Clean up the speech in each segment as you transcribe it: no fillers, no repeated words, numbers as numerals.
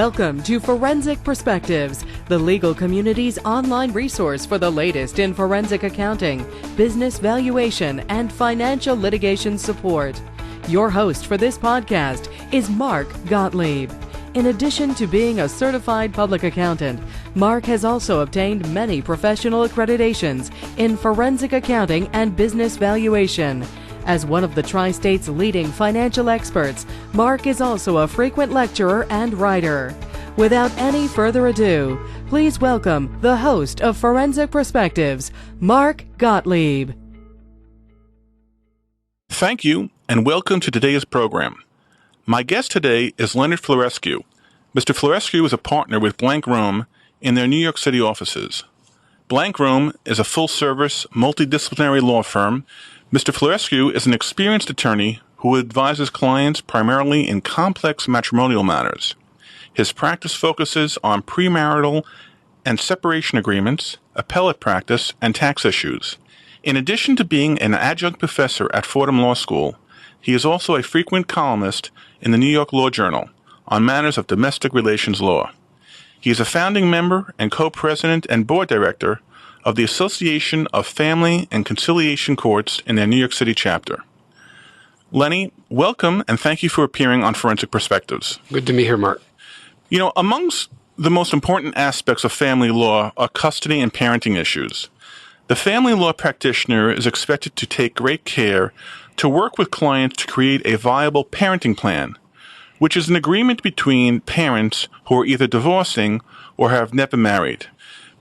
Welcome to Forensic Perspectives, the legal community's online resource for the latest in forensic accounting, business valuation, and financial litigation support. Your host for this podcast is Mark Gottlieb. In addition to being a certified public accountant, Mark has also obtained many professional accreditations in forensic accounting and business valuation. As one of the Tri-State's leading financial experts, Mark is also a frequent lecturer and writer. Without any further ado, please welcome the host of Forensic Perspectives, Mark Gottlieb. Thank you, and welcome to today's program. My guest today is Leonard Florescue. Mr. Florescue is a partner with Blank Rome in their New York City offices. Blank Rome is a full-service, multidisciplinary law firm. Mr. Florescue is an experienced attorney who advises clients primarily in complex matrimonial matters. His practice focuses on premarital and separation agreements, appellate practice, and tax issues. In addition to being an adjunct professor at Fordham Law School, he is also a frequent columnist in the New York Law Journal on matters of domestic relations law. He is a founding member and co-president and board director of the Association of Family and Conciliation Courts in their New York City chapter. Lenny, welcome, and thank you for appearing on Forensic Perspectives. Good to be here, Mark. You know, amongst the most important aspects of family law are custody and parenting issues. The family law practitioner is expected to take great care to work with clients to create a viable parenting plan, which is an agreement between parents who are either divorcing or have never married.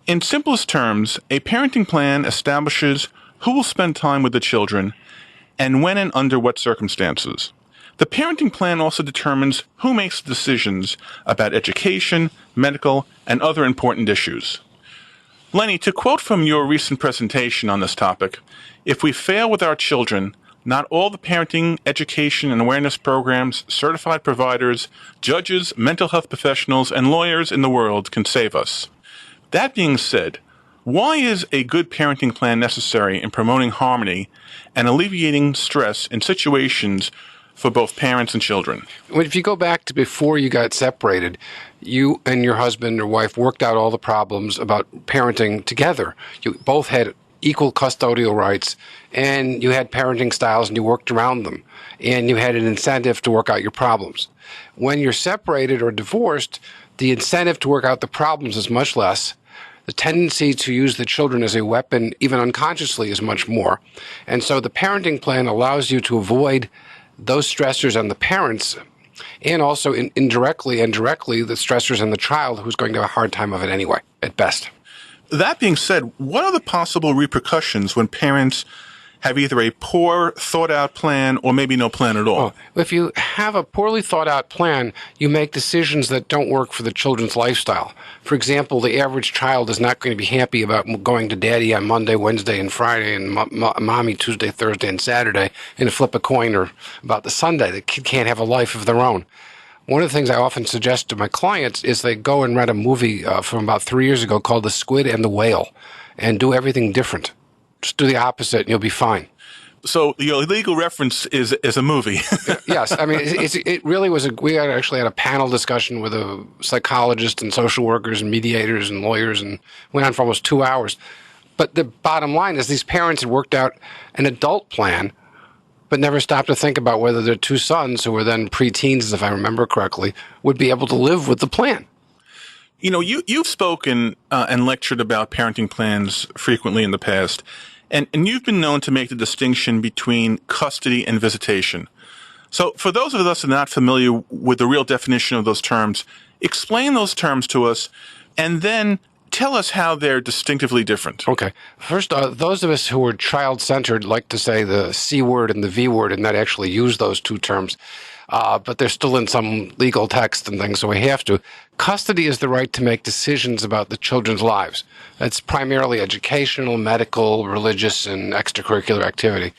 In simplest terms, a parenting plan establishes who will spend time with the children and when and under what circumstances. The parenting plan also determines who makes decisions about education, medical, and other important issues. Lenny, to quote from your recent presentation on this topic, if we fail with our children, not all the parenting, education, and awareness programs, certified providers, judges, mental health professionals, and lawyers in the world can save us. That being said, why is a good parenting plan necessary in promoting harmony and alleviating stress in situations for both parents and children? Well, if you go back to before you got separated, you and your husband or wife worked out all the problems about parenting together. You both had equal custodial rights, and you had parenting styles, and you worked around them, and you had an incentive to work out your problems. When you're separated or divorced, the incentive to work out the problems is much less. The tendency to use the children as a weapon, even unconsciously, is much more. And so the parenting plan allows you to avoid those stressors on the parents, and also indirectly and directly the stressors on the child, who's going to have a hard time of it anyway, at best. That being said, what are the possible repercussions when parents have either a poor, thought-out plan or maybe no plan at all? If you have a poorly thought-out plan, you make decisions that don't work for the children's lifestyle. For example, the average child is not going to be happy about going to daddy on Monday, Wednesday, and Friday, and mommy Tuesday, Thursday, and Saturday, and flip a coin or about the Sunday. The kid can't have a life of their own. One of the things I often suggest to my clients is they go and rent a movie from about 3 years ago called The Squid and the Whale and do everything different. Just do the opposite and you'll be fine. So your legal reference is a movie. Yes. I mean, it really was we actually had a panel discussion with a psychologist and social workers and mediators and lawyers, and went on for almost 2 hours. But the bottom line is these parents had worked out an adult plan, but never stopped to think about whether their two sons, who were then preteens, if I remember correctly, would be able to live with the plan. You know, you've spoken and lectured about parenting plans frequently in the past, and you've been known to make the distinction between custody and visitation. So for those of us who are not familiar with the real definition of those terms, explain those terms to us, and then tell us how they're distinctively different. Okay. First, those of us who are child-centered like to say the C word and the V word and not actually use those two terms. But they're still in some legal text and things, so we have to. Custody is the right to make decisions about the children's lives. That's primarily educational, medical, religious, and extracurricular activity.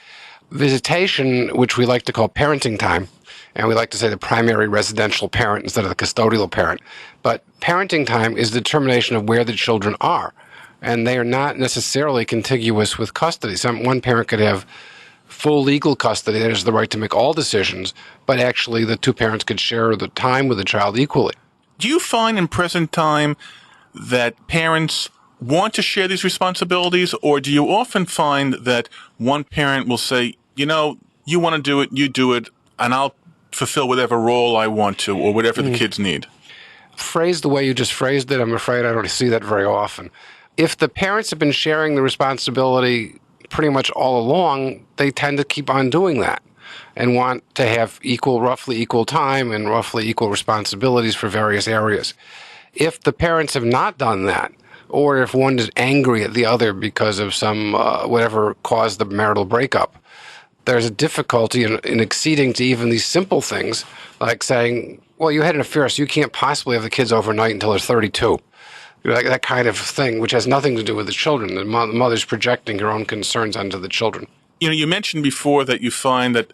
Visitation, which we like to call parenting time, and we like to say the primary residential parent instead of the custodial parent. But parenting time is the determination of where the children are, and they are not necessarily contiguous with custody. One parent could have full legal custody, that is the right to make all decisions, but actually the two parents could share the time with the child equally. Do you find in present time that parents want to share these responsibilities, or do you often find that one parent will say, you want to do it, you do it, and I'll fulfill whatever role I want to or whatever the kids need? Phrased the way you just phrased it, I'm afraid I don't see that very often. If the parents have been sharing the responsibility pretty much all along, they tend to keep on doing that and want to have roughly equal time and roughly equal responsibilities for various areas. If the parents have not done that, or if one is angry at the other because of some whatever caused the marital breakup, there's a difficulty in acceding to even these simple things, like saying, well, you had an affair, so you can't possibly have the kids overnight until they're 32. That kind of thing, which has nothing to do with the children. The mother's projecting her own concerns onto the children. You mentioned before that you find that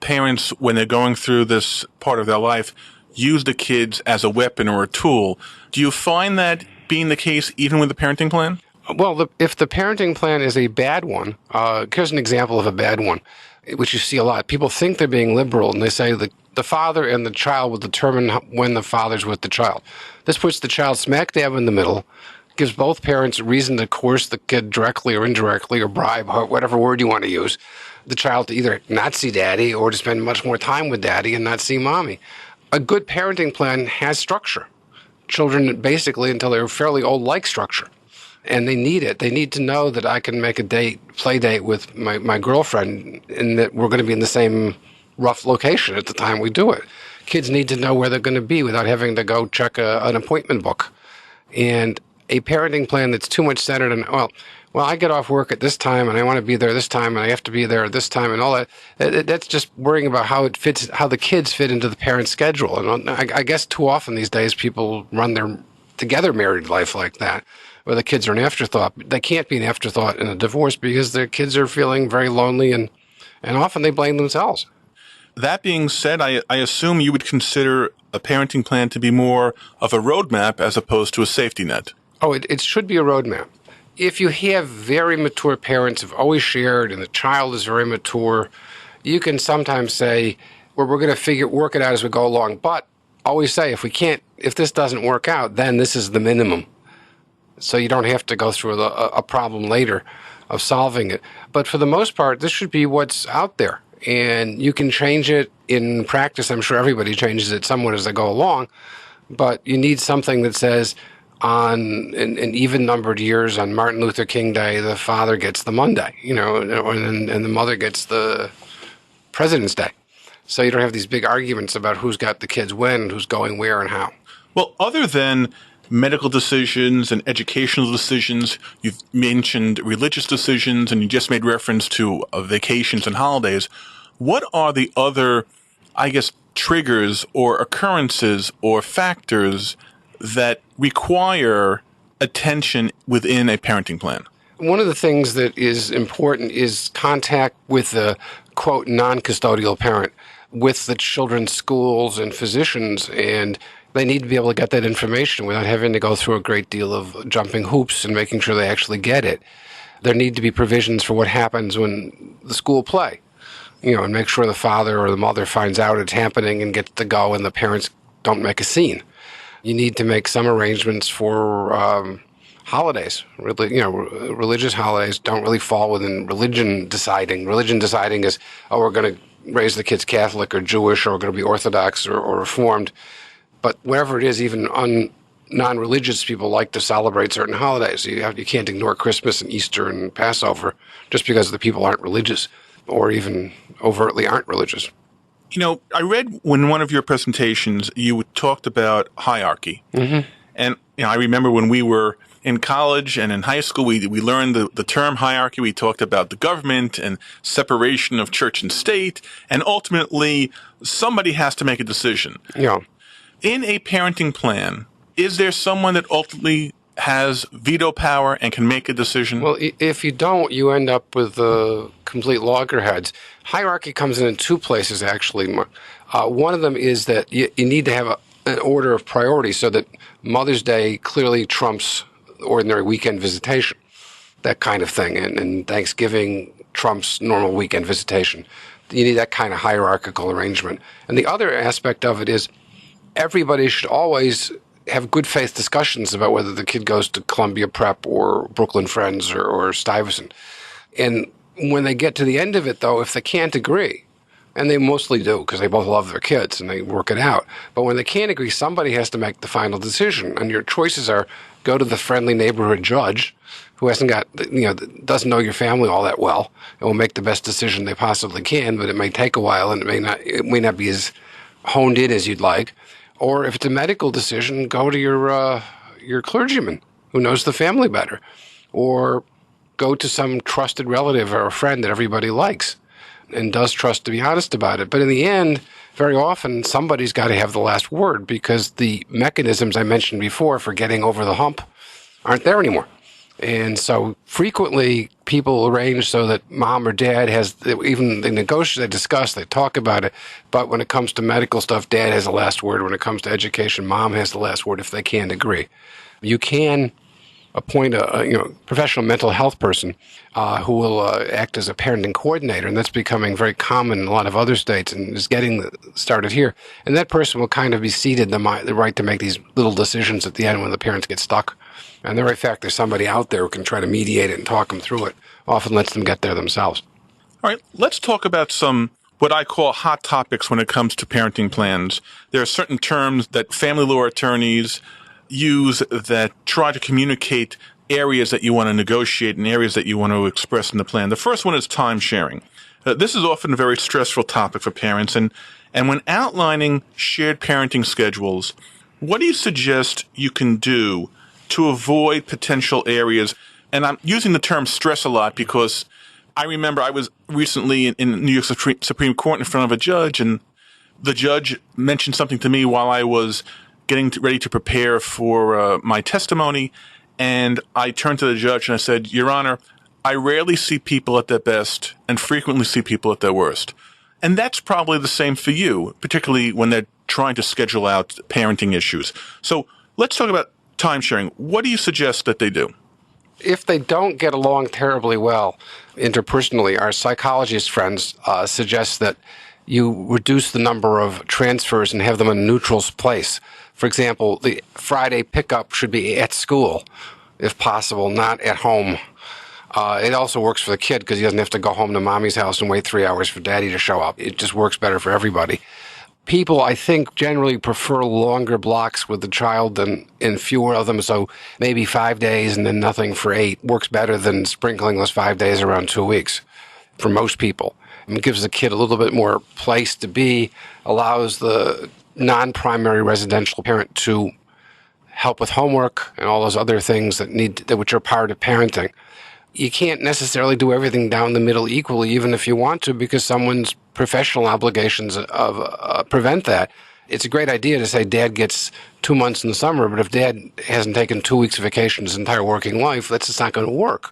parents, when they're going through this part of their life, use the kids as a weapon or a tool. Do you find that being the case even with the parenting plan? Well, if the parenting plan is a bad one, here's an example of a bad one, which you see a lot. People think they're being liberal, and they say the father and the child will determine when the father's with the child. This puts the child smack dab in the middle, gives both parents a reason to coerce the kid directly or indirectly or bribe, or whatever word you want to use, the child to either not see daddy or to spend much more time with daddy and not see mommy. A good parenting plan has structure. Children, basically, until they're fairly old, like structure. And they need it. They need to know that I can make a play date with my girlfriend and that we're going to be in the same rough location at the time we do it. Kids need to know where they're going to be without having to go check an appointment book. And a parenting plan that's too much centered on, well, I get off work at this time and I want to be there this time and I have to be there at this time and all that. That's just worrying about how the kids fit into the parent's schedule. And I guess too often these days people run their together married life like that, where the kids are an afterthought. They can't be an afterthought in a divorce because their kids are feeling very lonely and often they blame themselves. That being said, I assume you would consider a parenting plan to be more of a roadmap as opposed to a safety net. Oh, it should be a roadmap. If you have very mature parents who've always shared and the child is very mature, you can sometimes say, well, we're going to work it out as we go along. But always say, if this doesn't work out, then this is the minimum. So you don't have to go through a problem later of solving it. But for the most part, this should be what's out there. And you can change it in practice. I'm sure everybody changes it somewhat as they go along. But you need something that says, in even numbered years, on Martin Luther King Day, the father gets the Monday, and the mother gets the President's Day. So you don't have these big arguments about who's got the kids when, who's going where, and how. Well, other than medical decisions and educational decisions, you've mentioned religious decisions, and you just made reference to vacations and holidays. What are the other, triggers or occurrences or factors that require attention within a parenting plan? One of the things that is important is contact with the, quote, non-custodial parent, with the children's schools and physicians, and they need to be able to get that information without having to go through a great deal of jumping hoops and making sure they actually get it. There need to be provisions for what happens when the school play, and make sure the father or the mother finds out it's happening and gets to go and the parents don't make a scene. You need to make some arrangements for holidays. Religious holidays don't really fall within religion deciding. Religion deciding is, we're going to raise the kids Catholic or Jewish, or we're going to be Orthodox or Reformed. But whatever it is, even non-religious people like to celebrate certain holidays. You can't ignore Christmas and Easter and Passover just because the people aren't religious or even overtly aren't religious. I read in one of your presentations, you talked about hierarchy. Mm-hmm. And I remember when we were in college and in high school, we learned the term hierarchy. We talked about the government and separation of church and state. And ultimately, somebody has to make a decision. Yeah. In a parenting plan, is there someone that ultimately has veto power and can make a decision? Well, if you don't, you end up with complete loggerheads. Hierarchy comes in two places, actually. One of them is that you need to have an order of priority so that Mother's Day clearly trumps ordinary weekend visitation, that kind of thing. And Thanksgiving trumps normal weekend visitation. You need that kind of hierarchical arrangement. And the other aspect of it is, everybody should always have good faith discussions about whether the kid goes to Columbia Prep or Brooklyn Friends or Stuyvesant. And when they get to the end of it, though, if they can't agree, and they mostly do because they both love their kids and they work it out, but when they can't agree, somebody has to make the final decision. And your choices are go to the friendly neighborhood judge who hasn't got, doesn't know your family all that well and will make the best decision they possibly can, but it may take a while and it may not be as honed in as you'd like. Or if it's a medical decision, go to your clergyman who knows the family better. Or go to some trusted relative or a friend that everybody likes and does trust to be honest about it. But in the end, very often, somebody's got to have the last word because the mechanisms I mentioned before for getting over the hump aren't there anymore. And so frequently people arrange so that mom or dad has, even they negotiate, they discuss, they talk about it. But when it comes to medical stuff, dad has the last word. When it comes to education, mom has the last word if they can't agree. You can appoint a professional mental health person who will act as a parenting coordinator, and that's becoming very common in a lot of other states and is getting started here. And that person will kind of be ceded the right to make these little decisions at the end when the parents get stuck. And the very fact there's somebody out there who can try to mediate it and talk them through it often lets them get there themselves. All right, let's talk about some what I call hot topics when it comes to parenting plans. There are certain terms that family law attorneys use that try to communicate areas that you want to negotiate and areas that you want to express in the plan. The first one is time sharing. This is often a very stressful topic for parents, and when outlining shared parenting schedules, what do you suggest you can do to avoid potential areas? And I'm using the term stress a lot because I remember I was recently in New York Supreme Court in front of a judge, and the judge mentioned something to me while I was getting ready to prepare for my testimony, and I turned to the judge and I said, Your Honor, I rarely see people at their best and frequently see people at their worst. And that's probably the same for you, particularly when they're trying to schedule out parenting issues. So let's talk about time sharing. What do you suggest that they do? If they don't get along terribly well interpersonally, our psychologist friends suggest that you reduce the number of transfers and have them in a neutral place. For example, the Friday pickup should be at school, if possible, not at home. It also works for the kid because he doesn't have to go home to mommy's house and wait 3 hours for daddy to show up. It just works better for everybody. People, I think, generally prefer longer blocks with the child and fewer of them. So maybe 5 days and then nothing for 8 works better than sprinkling those 5 days around 2 weeks for most people. It gives the kid a little bit more place to be, allows the non-primary residential parent to help with homework and all those other things which are part of parenting. You can't necessarily do everything down the middle equally, even if you want to, because someone's professional obligations prevent that. It's a great idea to say dad gets 2 months in the summer, but if dad hasn't taken 2 weeks of vacation his entire working life, that's just not going to work.